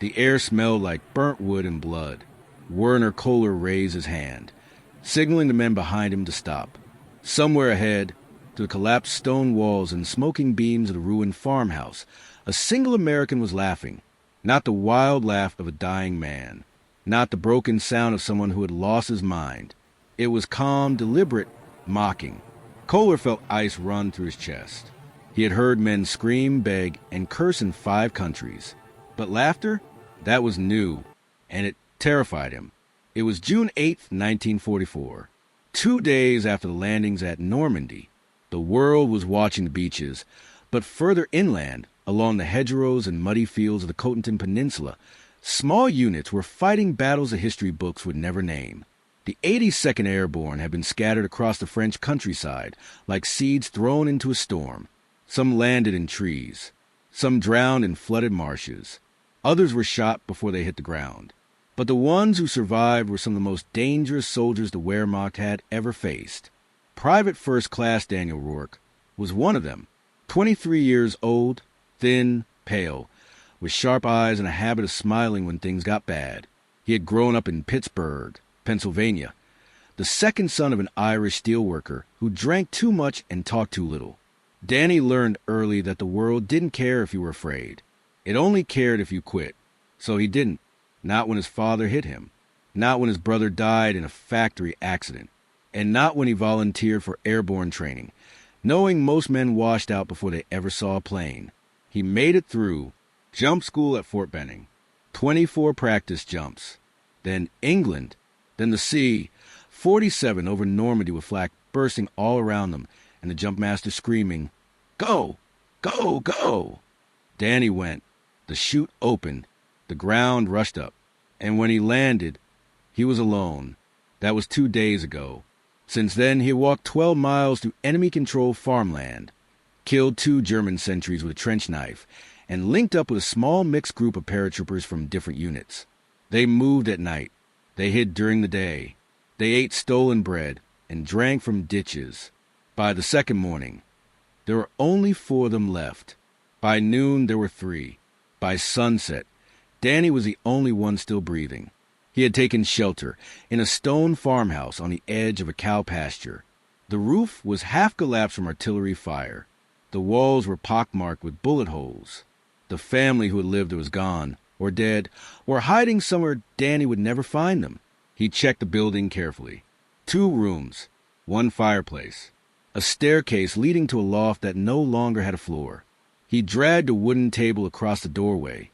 The air smelled like burnt wood and blood. Werner Kohler raised his hand, signaling the men behind him to stop. Somewhere ahead, to the collapsed stone walls and smoking beams of the ruined farmhouse, a single American was laughing. Not the wild laugh of a dying man. Not the broken sound of someone who had lost his mind. It was calm, deliberate, mocking. Kohler felt ice run through his chest. He had heard men scream, beg, and curse in 5 countries. But laughter? That was new, and it terrified him. It was June 8th, 1944. 2 days after the landings at Normandy. The world was watching the beaches, but further inland, along the hedgerows and muddy fields of the Cotentin Peninsula, small units were fighting battles the history books would never name. The 82nd Airborne had been scattered across the French countryside like seeds thrown into a storm. Some landed in trees. Some drowned in flooded marshes. Others were shot before they hit the ground. But the ones who survived were some of the most dangerous soldiers the Wehrmacht had ever faced. Private First Class Daniel Rourke was one of them. 23 years old, thin, pale, with sharp eyes and a habit of smiling when things got bad. He had grown up in Pittsburgh, Pennsylvania, the second son of an Irish steelworker who drank too much and talked too little. Danny learned early that the world didn't care if you were afraid. It only cared if you quit. So he didn't. Not when his father hit him. Not when his brother died in a factory accident. And not when he volunteered for airborne training, knowing most men washed out before they ever saw a plane. He made it through. Jump school at Fort Benning. 24 practice jumps. Then England. Then the sea. 47 over Normandy with flak bursting all around them, and the jumpmaster screaming, "Go! Go! Go!" Danny went. The chute opened. The ground rushed up. And when he landed, he was alone. That was 2 days ago. Since then, he had walked 12 miles through enemy-controlled farmland, killed 2 German sentries with a trench knife, and linked up with a small mixed group of paratroopers from different units. They moved at night. They hid during the day. They ate stolen bread and drank from ditches. By the second morning, there were only 4 of them left. By noon, there were 3. By sunset, Danny was the only one still breathing. He had taken shelter in a stone farmhouse on the edge of a cow pasture. The roof was half collapsed from artillery fire. The walls were pockmarked with bullet holes. The family who had lived there was gone, or dead, or hiding somewhere Danny would never find them. He checked the building carefully. 2 rooms, 1 fireplace, a staircase leading to a loft that no longer had a floor. He dragged a wooden table across the doorway,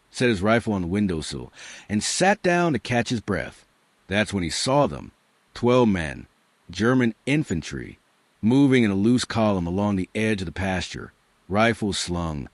set his rifle on the windowsill, and sat down to catch his breath. That's when he saw them. 12 men, German infantry, moving in a loose column along the edge of the pasture, rifles slung,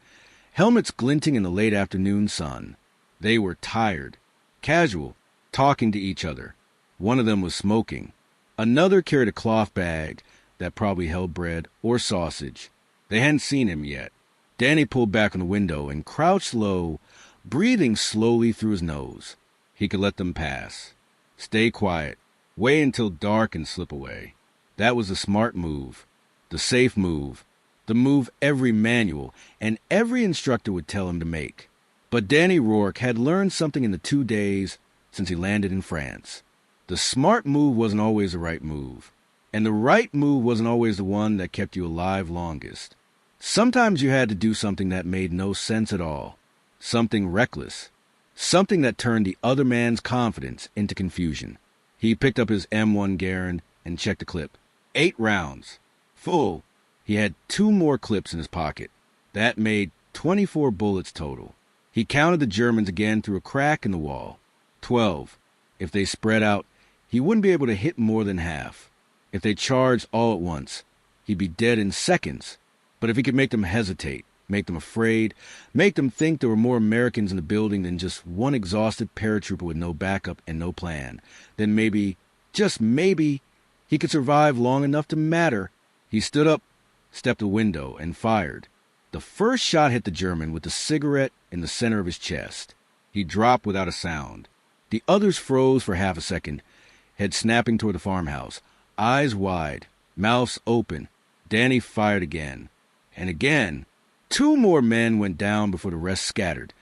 helmets glinting in the late afternoon sun. They were tired, casual, talking to each other. One of them was smoking. Another carried a cloth bag that probably held bread or sausage. They hadn't seen him yet. Danny pulled back on the window and crouched low, breathing slowly through his nose. He could let them pass. Stay quiet. Wait until dark and slip away. That was the smart move, the safe move, the move every manual and every instructor would tell him to make. But Danny Rourke had learned something in the 2 days since he landed in France. The smart move wasn't always the right move, and the right move wasn't always the one that kept you alive longest. Sometimes you had to do something that made no sense at all, something reckless, something that turned the other man's confidence into confusion. He picked up his M1 Garand and checked the clip. 8 rounds. Full. He had 2 more clips in his pocket. That made 24 bullets total. He counted the Germans again through a crack in the wall. 12. If they spread out, he wouldn't be able to hit more than half. If they charged all at once, he'd be dead in seconds. But if he could make them hesitate, make them afraid, make them think there were more Americans in the building than just one exhausted paratrooper with no backup and no plan, then maybe, just maybe, he could survive long enough to matter. He stood up, stepped to the window, and fired. The first shot hit the German with the cigarette in the center of his chest. He dropped without a sound. The others froze for half a second, head snapping toward the farmhouse, eyes wide, mouths open. Danny fired again. And again. 2 more men went down before the rest scattered.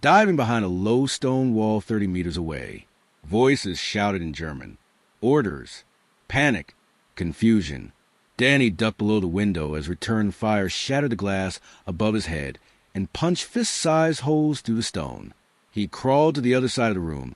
diving behind a low stone wall 30 meters away. Voices shouted in German. Orders. Panic. Confusion. Danny ducked below the window as return fire shattered the glass above his head and punched fist-sized holes through the stone. He crawled to the other side of the room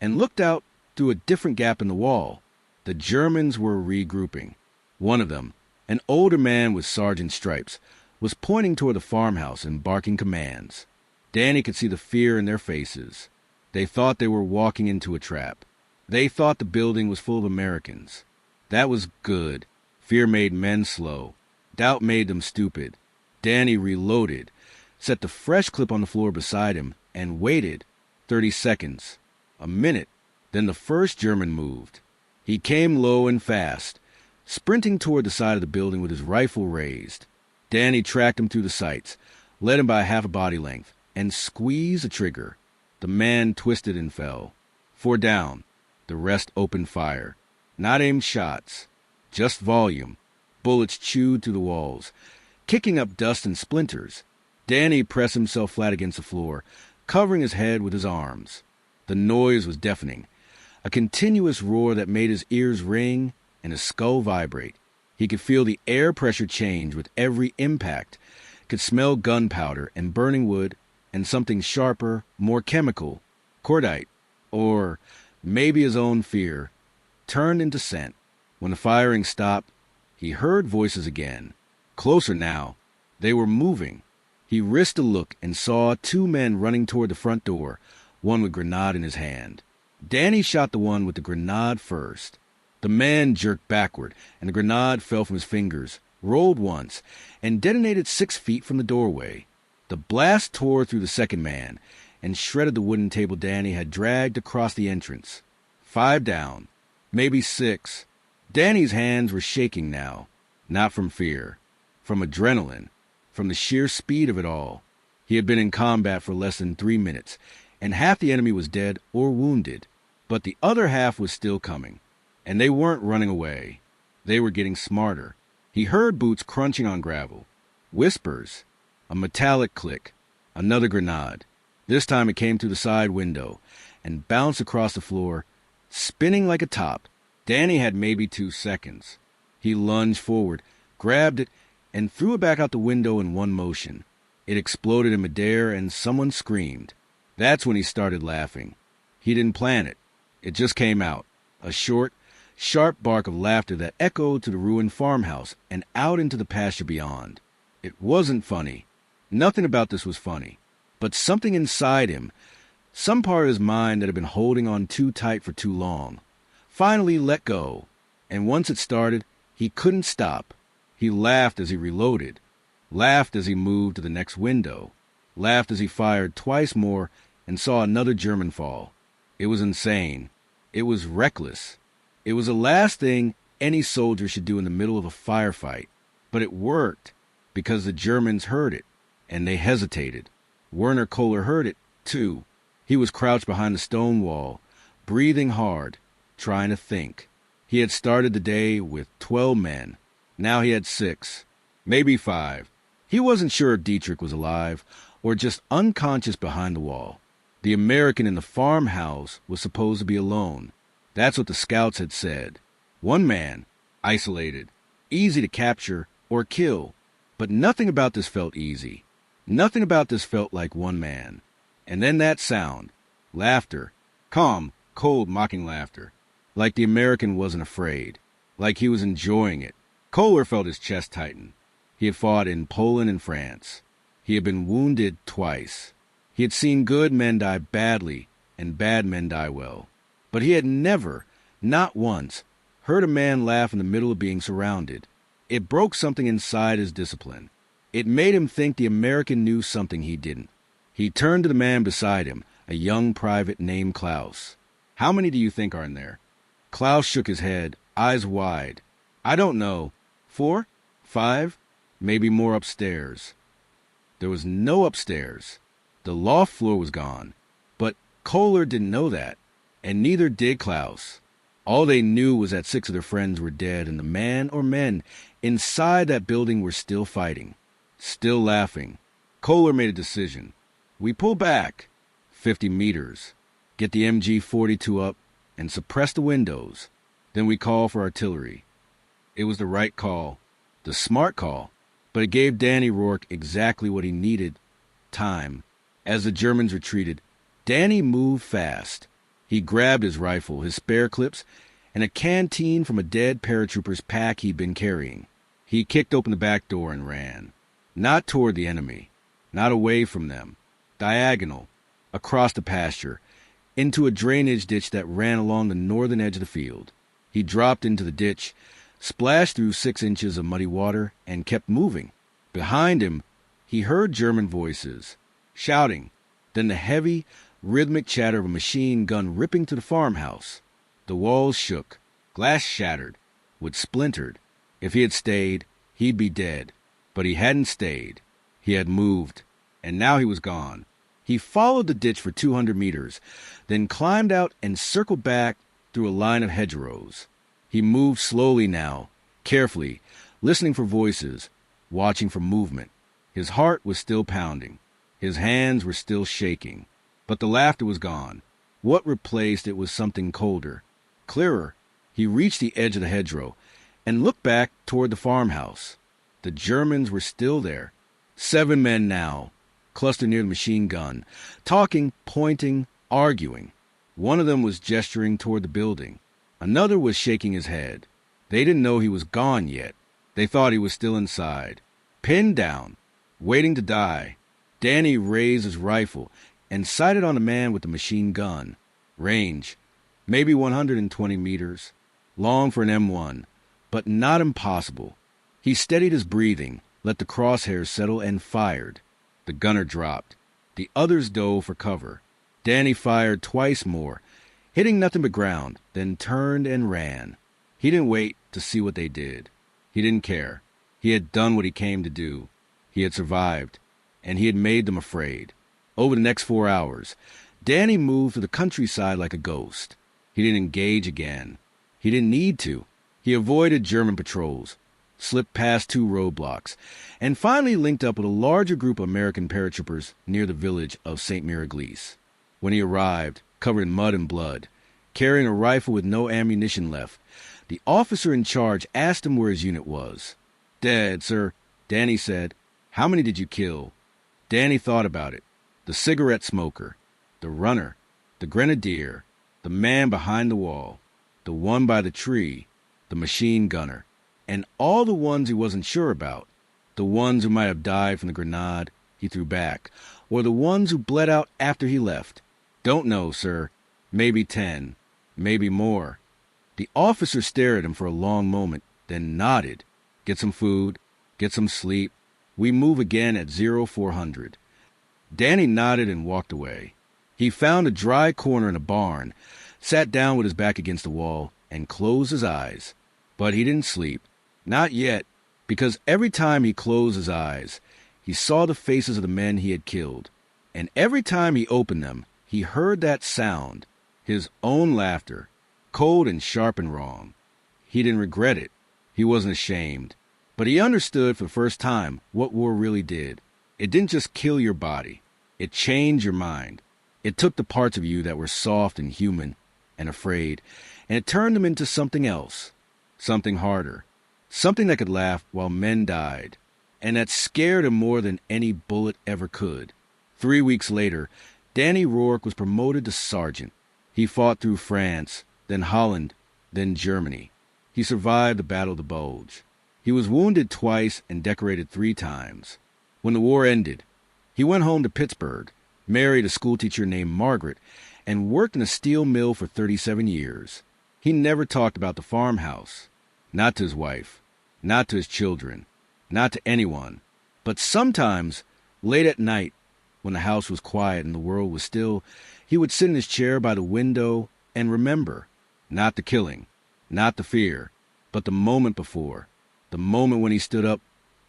and looked out through a different gap in the wall. The Germans were regrouping. One of them, an older man with sergeant stripes, was pointing toward the farmhouse and barking commands. Danny could see the fear in their faces. They thought they were walking into a trap. They thought the building was full of Americans. That was good. Fear made men slow. Doubt made them stupid. Danny reloaded, set the fresh clip on the floor beside him, and waited 30 seconds, a minute. Then the first German moved. He came low and fast, sprinting toward the side of the building with his rifle raised. Danny tracked him through the sights, led him by half a body length, and squeezed the trigger. The man twisted and fell. 4 down. The rest opened fire. Not aimed shots, just volume. Bullets chewed through the walls, kicking up dust and splinters. Danny pressed himself flat against the floor, covering his head with his arms. The noise was deafening, a continuous roar that made his ears ring and his skull vibrate. He could feel the air pressure change with every impact, could smell gunpowder and burning wood and something sharper, more chemical, cordite, or maybe his own fear, turned into scent. When the firing stopped, he heard voices again. Closer now. They were moving. He risked a look and saw 2 men running toward the front door, one with grenade in his hand. Danny shot the one with the grenade first. The man jerked backward, and the grenade fell from his fingers, rolled once, and detonated 6 feet from the doorway. The blast tore through the second man and shredded the wooden table Danny had dragged across the entrance. 5 down. Maybe 6. Danny's hands were shaking now, not from fear, from adrenaline, from the sheer speed of it all. He had been in combat for less than 3 minutes, and half the enemy was dead or wounded, but the other half was still coming, and they weren't running away. They were getting smarter. He heard boots crunching on gravel, whispers, a metallic click, another grenade. This time it came through the side window and bounced across the floor, spinning like a top. Danny had maybe 2 seconds. He lunged forward, grabbed it, and threw it back out the window in one motion. It exploded in midair, and someone screamed. That's when he started laughing. He didn't plan it. It just came out, a short, sharp bark of laughter that echoed to the ruined farmhouse and out into the pasture beyond. It wasn't funny. Nothing about this was funny. But something inside him, some part of his mind that had been holding on too tight for too long, finally let go. And once it started, he couldn't stop. He laughed as he reloaded, laughed as he moved to the next window, laughed as he fired twice more and saw another German fall. It was insane. It was reckless. It was the last thing any soldier should do in the middle of a firefight. But it worked, because the Germans heard it, and they hesitated. Werner Kohler heard it, too. He was crouched behind the stone wall, breathing hard, trying to think. He had started the day with 12 men. Now he had 6, maybe 5. He wasn't sure if Dietrich was alive or just unconscious behind the wall. The American in the farmhouse was supposed to be alone. That's what the scouts had said. One man, isolated, easy to capture or kill. But nothing about this felt easy. Nothing about this felt like one man. And then that sound. Laughter. Calm, cold, mocking laughter. Like the American wasn't afraid. Like he was enjoying it. Kohler felt his chest tighten. He had fought in Poland and France. He had been wounded twice. He had seen good men die badly and bad men die well. But he had never, not once, heard a man laugh in the middle of being surrounded. It broke something inside his discipline. It made him think the American knew something he didn't. He turned to the man beside him, a young private named Klaus. "How many do you think are in there?" Klaus shook his head, eyes wide. "I don't know. 4? 5? Maybe more upstairs." There was no upstairs. The loft floor was gone. But Kohler didn't know that, and neither did Klaus. All they knew was that 6 of their friends were dead, and the man or men inside that building were still fighting, still laughing. Kohler made a decision. "We pull back." 50 meters. Get the MG-42 up and suppress the windows. Then we call for artillery. It was the right call, the smart call, but it gave Danny Rourke exactly what he needed: time. As the Germans retreated, Danny moved fast. He grabbed his rifle, his spare clips, and a canteen from a dead paratrooper's pack he'd been carrying. He kicked open the back door and ran. Not toward the enemy, not away from them. Diagonal, across the pasture, into a drainage ditch that ran along the northern edge of the field. He dropped into the ditch, splashed through 6 inches of muddy water, and kept moving. Behind him, he heard German voices, shouting, then the heavy, rhythmic chatter of a machine gun ripping to the farmhouse. The walls shook, glass shattered, wood splintered. If he had stayed, he'd be dead. But he hadn't stayed. He had moved, and now he was gone. He followed the ditch for 200 meters, then climbed out and circled back through a line of hedgerows. He moved slowly now, carefully, listening for voices, watching for movement. His heart was still pounding. His hands were still shaking. But the laughter was gone. What replaced it was something colder, clearer. He reached the edge of the hedgerow and looked back toward the farmhouse. The Germans were still there. 7 men now, clustered near the machine gun, talking, pointing, arguing. One of them was gesturing toward the building. Another was shaking his head. They didn't know he was gone yet. They thought he was still inside, pinned down, waiting to die. Danny raised his rifle and sighted on the man with the machine gun. Range, maybe 120 meters. Long for an M1, but not impossible. He steadied his breathing, let the crosshairs settle, and fired. The gunner dropped. The others dove for cover. Danny fired twice more, hitting nothing but ground, then turned and ran. He didn't wait to see what they did. He didn't care. He had done what he came to do. He had survived, and he had made them afraid. Over the next 4 hours, Danny moved to the countryside like a ghost. He didn't engage again. He didn't need to. He avoided German patrols, slipped past 2 roadblocks, and finally linked up with a larger group of American paratroopers near the village of St. Miraglise. When he arrived, covered in mud and blood, carrying a rifle with no ammunition left, the officer in charge asked him where his unit was. "Dead, sir," Danny said. "How many did you kill?" Danny thought about it. The cigarette smoker, the runner, the grenadier, the man behind the wall, the one by the tree, the machine gunner, and all the ones he wasn't sure about, the ones who might have died from the grenade he threw back, or the ones who bled out after he left. "Don't know, sir. Maybe 10, maybe more." The officer stared at him for a long moment, then nodded. "Get some food, get some sleep. We move again at 0400. Danny nodded and walked away. He found a dry corner in a barn, sat down with his back against the wall, and closed his eyes. But he didn't sleep. Not yet, because every time he closed his eyes, he saw the faces of the men he had killed. And every time he opened them, he heard that sound, his own laughter, cold and sharp and wrong. He didn't regret it. He wasn't ashamed. But he understood for the first time what war really did. It didn't just kill your body. It changed your mind. It took the parts of you that were soft and human and afraid, and it turned them into something else, something harder, something that could laugh while men died, and that scared him more than any bullet ever could. 3 weeks later, Danny Rourke was promoted to sergeant. He fought through France, then Holland, then Germany. He survived the Battle of the Bulge. He was wounded twice and decorated 3 times. When the war ended, he went home to Pittsburgh, married a schoolteacher named Margaret, and worked in a steel mill for 37 years. He never talked about the farmhouse. Not to his wife, not to his children, not to anyone. But sometimes, late at night, when the house was quiet and the world was still, he would sit in his chair by the window and remember, not the killing, not the fear, but the moment before, the moment when he stood up,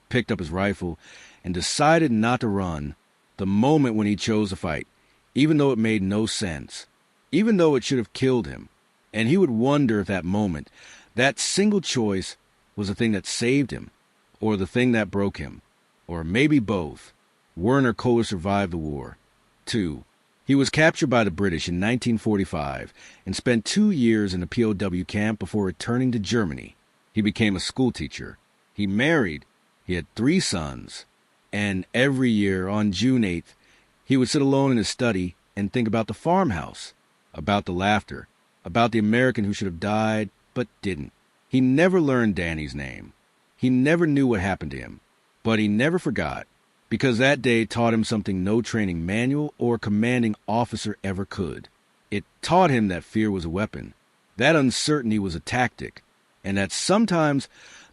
picked up his rifle, and decided not to run, the moment when he chose to fight, even though it made no sense, even though it should have killed him. And he would wonder if that moment, that single choice, was the thing that saved him, or the thing that broke him, or maybe both. Werner Kohler survived the war. 2. He was captured by the British in 1945 and spent 2 years in a POW camp before returning to Germany. He became a schoolteacher. He married. He had 3 sons. And every year on June 8th, he would sit alone in his study and think about the farmhouse, about the laughter, about the American who should have died but didn't. He never learned Danny's name. He never knew what happened to him, but he never forgot, because that day taught him something no training manual or commanding officer ever could. It taught him that fear was a weapon, that uncertainty was a tactic, and that sometimes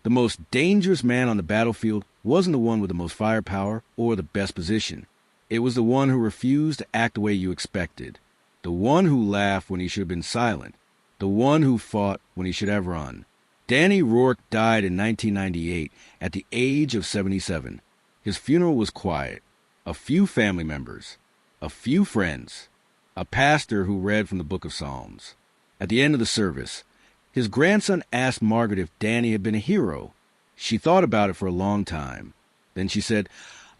the most dangerous man on the battlefield wasn't the one with the most firepower or the best position. It was the one who refused to act the way you expected, the one who laughed when he should have been silent, the one who fought when he should have run. Danny Rourke died in 1998 at the age of 77. His funeral was quiet. A few family members, a few friends, a pastor who read from the Book of Psalms. At the end of the service, his grandson asked Margaret if Danny had been a hero. She thought about it for a long time. Then she said,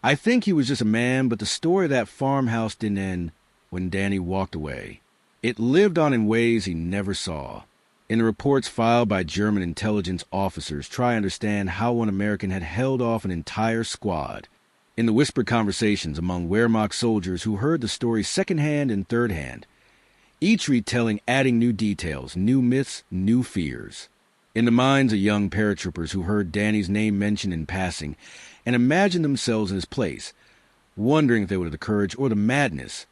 "I think he was just a man, but the story of that farmhouse didn't end when Danny walked away. It lived on in ways he never saw." In the reports filed by German intelligence officers try to understand how one American had held off an entire squad. In the whispered conversations among Wehrmacht soldiers who heard the story secondhand and thirdhand, each retelling adding new details, new myths, new fears. In the minds of young paratroopers who heard Danny's name mentioned in passing and imagined themselves in his place, wondering if they would have the courage or the madness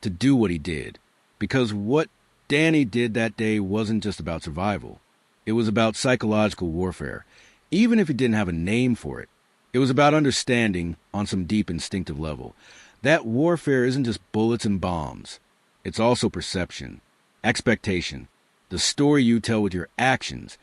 to do what he did. Because what Danny did that day wasn't just about survival. It was about psychological warfare, even if he didn't have a name for it. It was about understanding on some deep instinctive level that warfare isn't just bullets and bombs. It's also perception, expectation, the story you tell with your actions,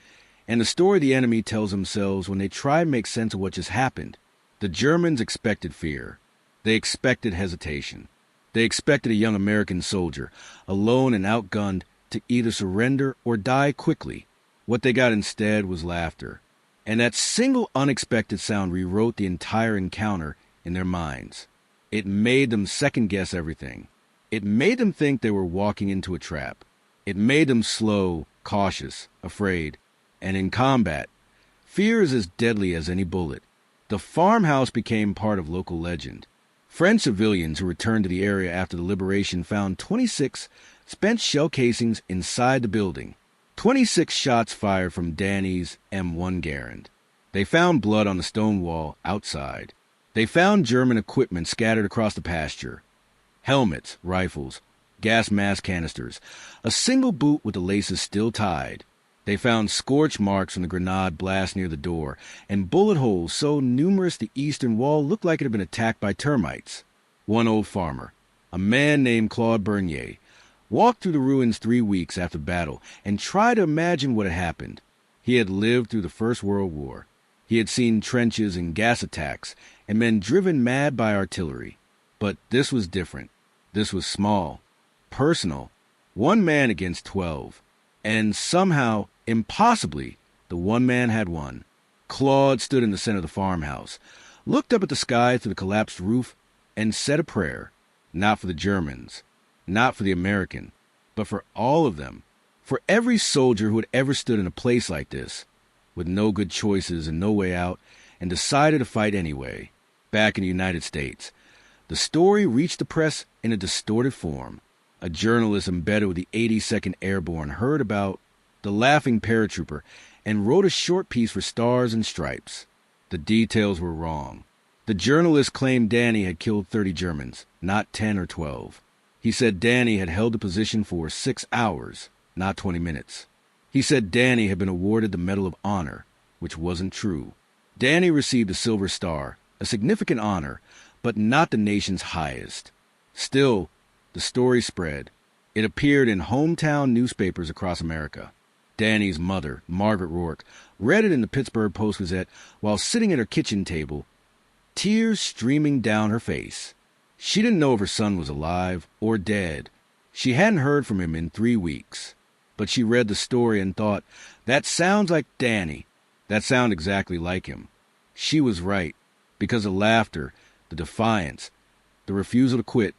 and the story the enemy tells themselves when they try to make sense of what just happened. The Germans expected fear. They expected hesitation. They expected a young American soldier, alone and outgunned, to either surrender or die quickly. What they got instead was laughter. And that single unexpected sound rewrote the entire encounter in their minds. It made them second-guess everything. It made them think they were walking into a trap. It made them slow, cautious, afraid. And in combat, fear is as deadly as any bullet. The farmhouse became part of local legend. French civilians who returned to the area after the liberation found 26 spent shell casings inside the building. 26 shots fired from Danny's M1 Garand. They found blood on the stone wall outside. They found German equipment scattered across the pasture. Helmets, rifles, gas mask canisters, a single boot with the laces still tied. They found scorch marks from the grenade blast near the door, and bullet holes so numerous the eastern wall looked like it had been attacked by termites. One old farmer, a man named Claude Bernier, walked through the ruins 3 weeks after battle and tried to imagine what had happened. He had lived through the First World War. He had seen trenches and gas attacks and men driven mad by artillery. But this was different. This was small, personal, 1 man against 12. And somehow, impossibly, the one man had won. Claude stood in the center of the farmhouse, looked up at the sky through the collapsed roof, and said a prayer, not for the Germans, not for the American, but for all of them, for every soldier who had ever stood in a place like this, with no good choices and no way out, and decided to fight anyway. Back in the United States, the story reached the press in a distorted form. A journalist embedded with the 82nd Airborne heard about the laughing paratrooper and wrote a short piece for Stars and Stripes. The details were wrong. The journalist claimed Danny had killed 30 Germans, not 10 or 12. He said Danny had held the position for 6 hours, not 20 minutes. He said Danny had been awarded the Medal of Honor, which wasn't true. Danny received a Silver Star, a significant honor, but not the nation's highest. Still, the story spread. It appeared in hometown newspapers across America. Danny's mother, Margaret Rourke, read it in the Pittsburgh Post-Gazette while sitting at her kitchen table, tears streaming down her face. She didn't know if her son was alive or dead. She hadn't heard from him in 3 weeks. But she read the story and thought, that sounds like Danny. That sounds exactly like him. She was right, because the laughter, the defiance, the refusal to quit,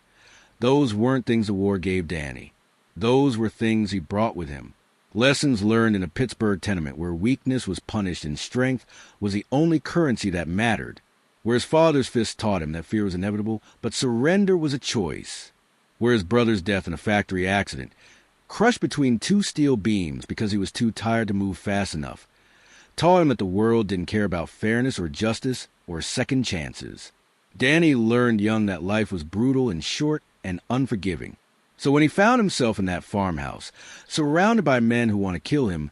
Those weren't things the war gave Danny. Those were things he brought with him. Lessons learned in a Pittsburgh tenement where weakness was punished and strength was the only currency that mattered. Where his father's fist taught him that fear was inevitable, but surrender was a choice. Where his brother's death in a factory accident, crushed between two steel beams because he was too tired to move fast enough, taught him that the world didn't care about fairness or justice or second chances. Danny learned young that life was brutal and short and unforgiving. So when he found himself in that farmhouse, surrounded by men who want to kill him,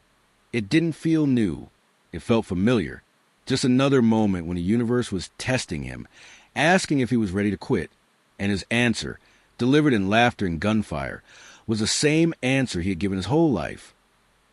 it didn't feel new. It felt familiar. Just another moment when the universe was testing him, asking if he was ready to quit. And his answer, delivered in laughter and gunfire, was the same answer he had given his whole life.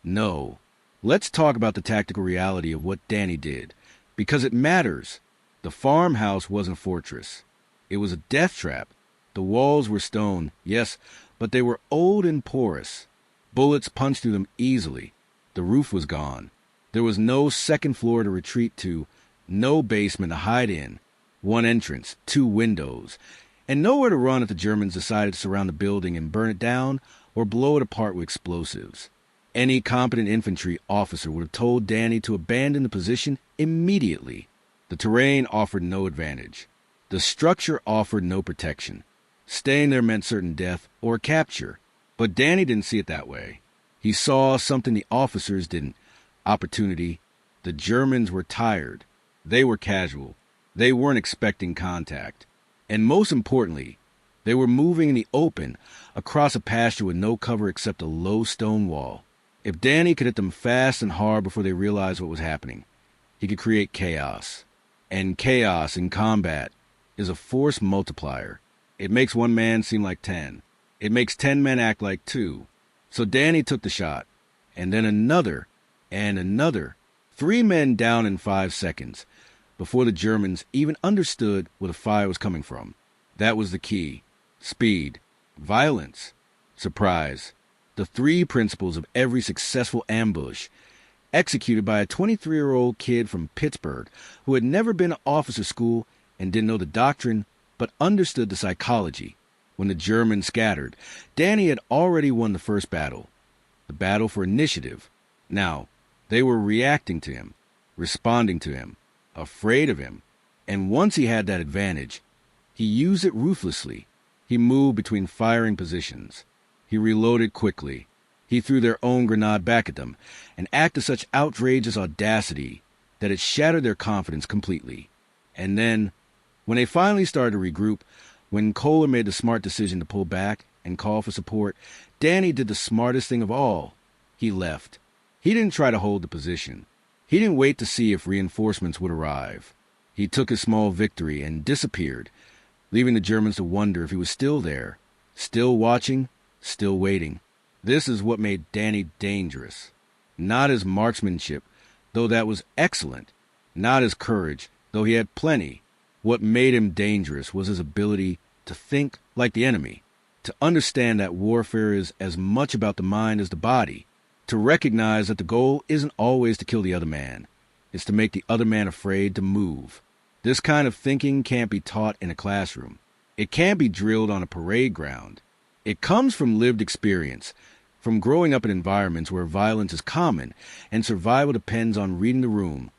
No. Let's talk about the tactical reality of what Danny did, because it matters. The farmhouse wasn't a fortress. It was a death trap. The walls were stone, yes, but they were old and porous. Bullets punched through them easily. The roof was gone. There was no second floor to retreat to, no basement to hide in, one entrance, two windows, and nowhere to run if the Germans decided to surround the building and burn it down or blow it apart with explosives. Any competent infantry officer would have told Danny to abandon the position immediately. The terrain offered no advantage. The structure offered no protection. Staying there meant certain death or capture. But Danny didn't see it that way. He saw something the officers didn't. Opportunity. The Germans were tired. They were casual. They weren't expecting contact. And most importantly, they were moving in the open across a pasture with no cover except a low stone wall. If Danny could hit them fast and hard before they realized what was happening, he could create chaos. And chaos in combat is a force multiplier. It makes one man seem like 10. It makes 10 men act like 2. So Danny took the shot, and then another, and another. 3 men down in 5 seconds, before the Germans even understood where the fire was coming from. That was the key. Speed, violence, surprise. The 3 principles of every successful ambush, executed by a 23-year-old kid from Pittsburgh who had never been to officer school and didn't know the doctrine, but understood the psychology. When the Germans scattered, Danny had already won the first battle, the battle for initiative. Now, they were reacting to him, responding to him, afraid of him. And once he had that advantage, he used it ruthlessly. He moved between firing positions. He reloaded quickly. He threw their own grenade back at them and acted such outrageous audacity that it shattered their confidence completely. And then, when they finally started to regroup, when Kohler made the smart decision to pull back and call for support, Danny did the smartest thing of all. He left. He didn't try to hold the position. He didn't wait to see if reinforcements would arrive. He took his small victory and disappeared, leaving the Germans to wonder if he was still there, still watching, still waiting. This is what made Danny dangerous. Not his marksmanship, though that was excellent. Not his courage, though he had plenty. What made him dangerous was his ability to think like the enemy, to understand that warfare is as much about the mind as the body, to recognize that the goal isn't always to kill the other man. It's to make the other man afraid to move. This kind of thinking can't be taught in a classroom. It can't be drilled on a parade ground. It comes from lived experience, from growing up in environments where violence is common and survival depends on reading the room,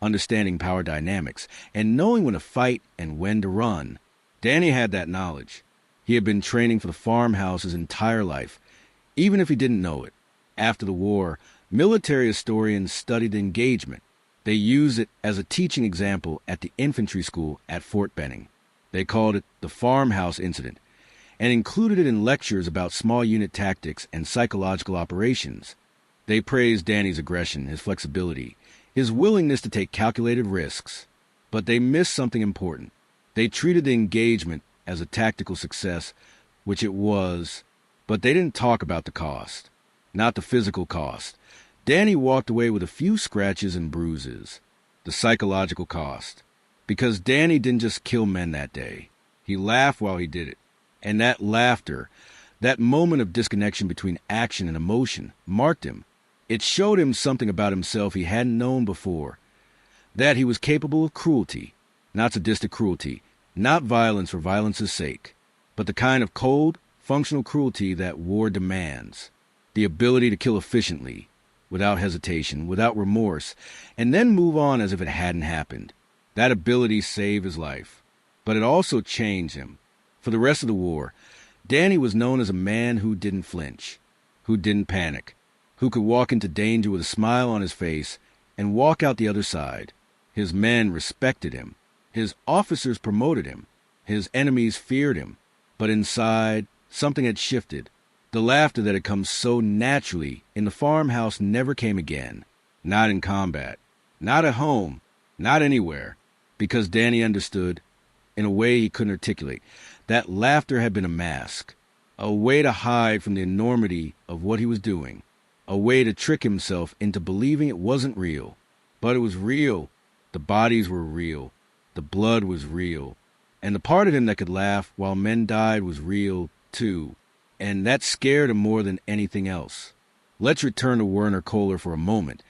understanding power dynamics, and knowing when to fight and when to run. Danny had that knowledge. He had been training for the farmhouse his entire life, even if he didn't know it. After the war, military historians studied engagement. They used it as a teaching example at the infantry school at Fort Benning. They called it the farmhouse incident, and included it in lectures about small unit tactics and psychological operations. They praised Danny's aggression, his flexibility, his willingness to take calculated risks. But they missed something important. They treated the engagement as a tactical success, which it was, but they didn't talk about the cost. Not the physical cost. Danny walked away with a few scratches and bruises. The psychological cost. Because Danny didn't just kill men that day. He laughed while he did it. And that laughter, that moment of disconnection between action and emotion, marked him. It showed him something about himself he hadn't known before. That he was capable of cruelty, not sadistic cruelty, not violence for violence's sake. but the kind of cold, functional cruelty that war demands. The ability to kill efficiently, without hesitation, without remorse, and then move on as if it hadn't happened. That ability saved his life. But it also changed him. For the rest of the war, Danny was known as a man who didn't flinch, who didn't panic, who could walk into danger with a smile on his face and walk out the other side. His men respected him. His officers promoted him. His enemies feared him. But inside, something had shifted. The laughter that had come so naturally in the farmhouse never came again. Not in combat. Not at home. Not anywhere. Because Danny understood, in a way he couldn't articulate, that laughter had been a mask. A way to hide from the enormity of what he was doing. A way to trick himself into believing it wasn't real. But it was real. The bodies were real. The blood was real. And the part of him that could laugh while men died was real, too. And that scared him more than anything else. Let's return to Werner Kohler for a moment,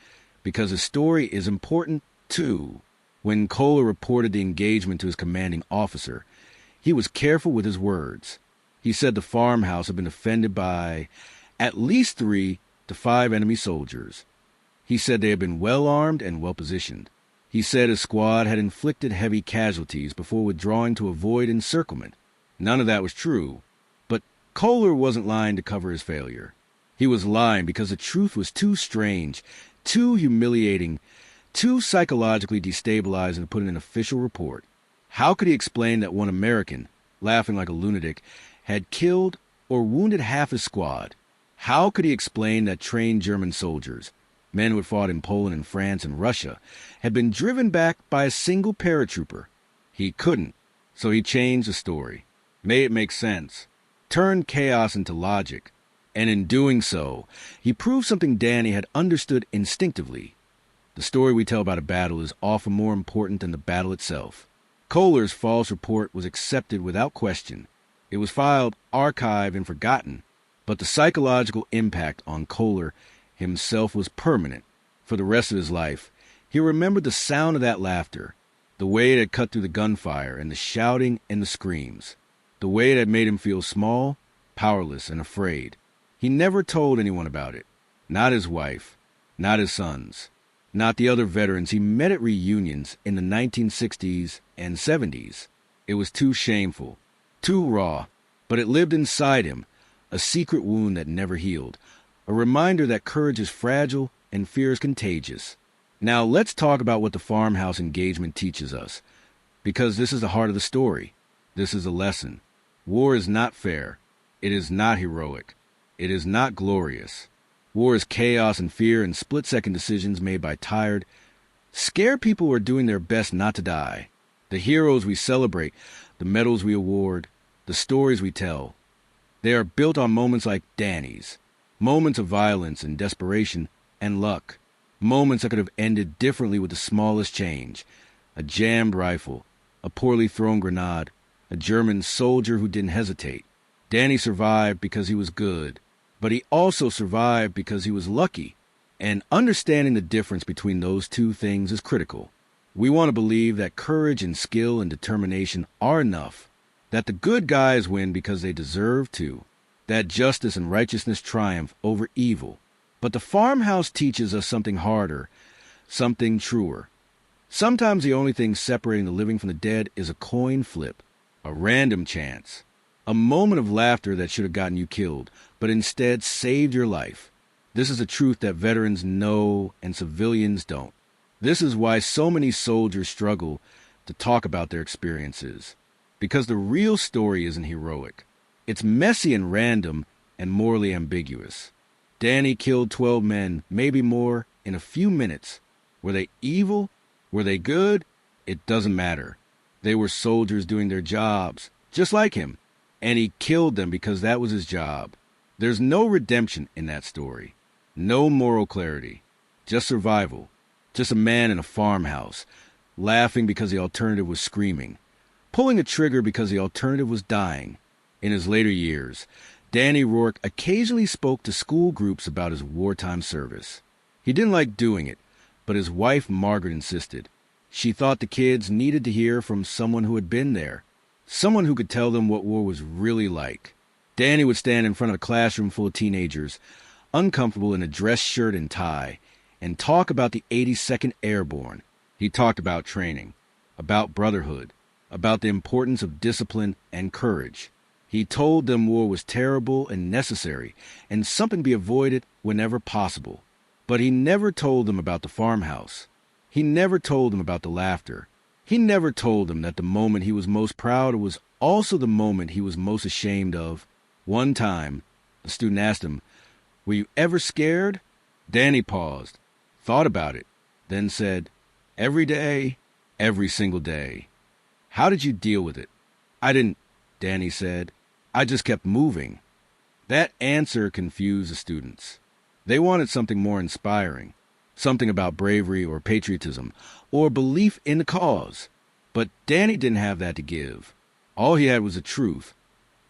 because his story is important, too. When Kohler reported the engagement to his commanding officer, he was careful with his words. He said the farmhouse had been defended by at least 3 to 5 enemy soldiers. He said they had been well-armed and well-positioned. He said his squad had inflicted heavy casualties before withdrawing to avoid encirclement. None of that was true, but Kohler wasn't lying to cover his failure. He was lying because the truth was too strange, too humiliating, too psychologically destabilizing to put in an official report. How could he explain that one American, laughing like a lunatic, had killed or wounded half his squad? How could he explain that trained German soldiers, men who had fought in Poland and France and Russia, had been driven back by a single paratrooper? He couldn't, so he changed the story, made it make sense, turned chaos into logic, and in doing so, he proved something Danny had understood instinctively. The story we tell about a battle is often more important than the battle itself. Kohler's false report was accepted without question. It was filed, archived, and forgotten, but the psychological impact on Kohler himself was permanent. For the rest of his life, he remembered the sound of that laughter, the way it had cut through the gunfire and the shouting and the screams, the way it had made him feel small, powerless, and afraid. He never told anyone about it, not his wife, not his sons, not the other veterans he met at reunions in the 1960s and 70s. It was too shameful, too raw, but it lived inside him, a secret wound that never healed, a reminder that courage is fragile and fear is contagious. Now let's talk about what the farmhouse engagement teaches us, because this is the heart of the story. This is a lesson. War is not fair. It is not heroic. It is not glorious. War is chaos and fear and split-second decisions made by tired, scared people who are doing their best not to die. The heroes we celebrate, the medals we award, the stories we tell, they are built on moments like Danny's, moments of violence and desperation and luck, moments that could have ended differently with the smallest change, a jammed rifle, a poorly thrown grenade, a German soldier who didn't hesitate. Danny survived because he was good, but he also survived because he was lucky, and understanding the difference between those two things is critical. We want to believe that courage and skill and determination are enough, that the good guys win because they deserve to, that justice and righteousness triumph over evil. But the farmhouse teaches us something harder, something truer. Sometimes the only thing separating the living from the dead is a coin flip, a random chance, a moment of laughter that should have gotten you killed, but instead saved your life. This is a truth that veterans know and civilians don't. This is why so many soldiers struggle to talk about their experiences, because the real story isn't heroic. It's messy and random and morally ambiguous. Danny killed 12 men, maybe more, in a few minutes. Were they evil? Were they good? It doesn't matter. They were soldiers doing their jobs, just like him, and he killed them because that was his job. There's no redemption in that story, no moral clarity, just survival, just a man in a farmhouse, laughing because the alternative was screaming, pulling a trigger because the alternative was dying. In his later years, Danny Rourke occasionally spoke to school groups about his wartime service. He didn't like doing it, but his wife Margaret insisted. She thought the kids needed to hear from someone who had been there, Someone who could tell them what war was really like. Danny would stand in front of a classroom full of teenagers, uncomfortable in a dress shirt and tie, and talk about the 82nd Airborne. He talked about training, about brotherhood, about the importance of discipline and courage. He told them war was terrible and necessary, and something to be avoided whenever possible. But he never told them about the farmhouse. He never told them about the laughter. He never told them that the moment he was most proud of was also the moment he was most ashamed of. One time, a student asked him, "Were you ever scared?" Danny paused, thought about it, then said, "Every day, every single day." "How did you deal with it?" "I didn't," Danny said. "I just kept moving." That answer confused the students. They wanted something more inspiring, something about bravery or patriotism or belief in the cause. But Danny didn't have that to give. All he had was the truth.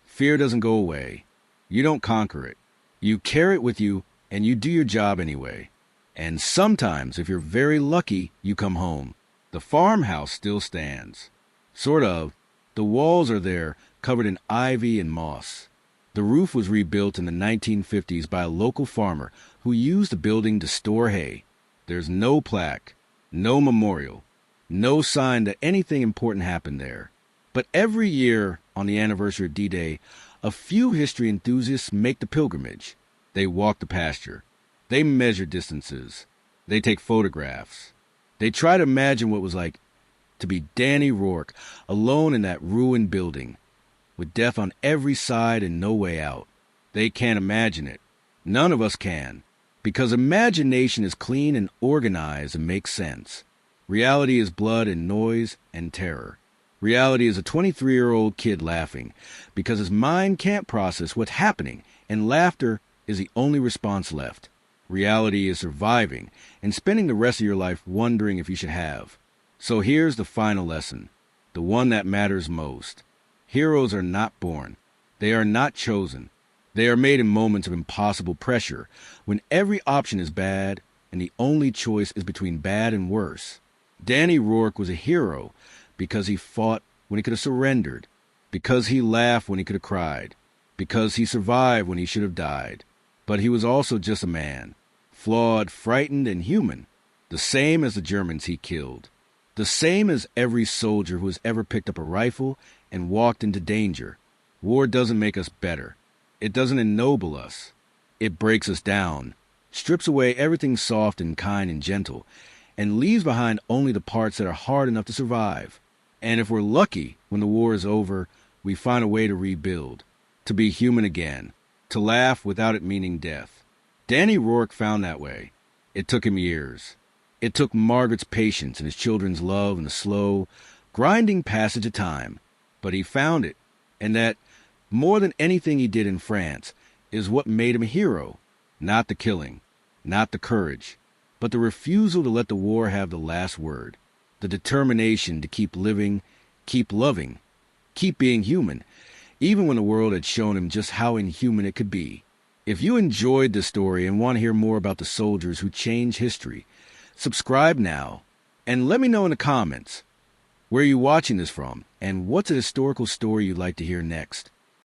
Fear doesn't go away. You don't conquer it. You carry it with you, and you do your job anyway. And sometimes, if you're very lucky, you come home. The farmhouse still stands. Sort of. The walls are there, covered in ivy and moss. The roof was rebuilt in the 1950s by a local farmer who used the building to store hay. There's no plaque, no memorial, no sign that anything important happened there. But every year, on the anniversary of D-Day, a few history enthusiasts make the pilgrimage. They walk the pasture. They measure distances. They take photographs. They try to imagine what it was like to be Danny Rourke, alone in that ruined building, with death on every side and no way out. They can't imagine it. None of us can, because imagination is clean and organized and makes sense. Reality is blood and noise and terror. Reality is a 23-year-old kid laughing because his mind can't process what's happening, and laughter is the only response left. Reality is surviving and spending the rest of your life wondering if you should have. So here's the final lesson, the one that matters most. Heroes are not born. They are not chosen. They are made in moments of impossible pressure, when every option is bad and the only choice is between bad and worse. Danny Rourke was a hero because he fought when he could have surrendered, because he laughed when he could have cried, because he survived when he should have died. But he was also just a man, flawed, frightened, and human, the same as the Germans he killed, the same as every soldier who has ever picked up a rifle and walked into danger. War doesn't make us better. It doesn't ennoble us. It breaks us down, strips away everything soft and kind and gentle, and leaves behind only the parts that are hard enough to survive. And if we're lucky, when the war is over, we find a way to rebuild, to be human again, to laugh without it meaning death. Danny Rourke found that way. It took him years. It took Margaret's patience and his children's love and the slow, grinding passage of time. But he found it, and that, more than anything he did in France, is what made him a hero. Not the killing, not the courage, but the refusal to let the war have the last word. The determination to keep living, keep loving, keep being human, even when the world had shown him just how inhuman it could be. If you enjoyed this story and want to hear more about the soldiers who changed history, subscribe now, and let me know in the comments, where are you watching this from, and what's a historical story you'd like to hear next?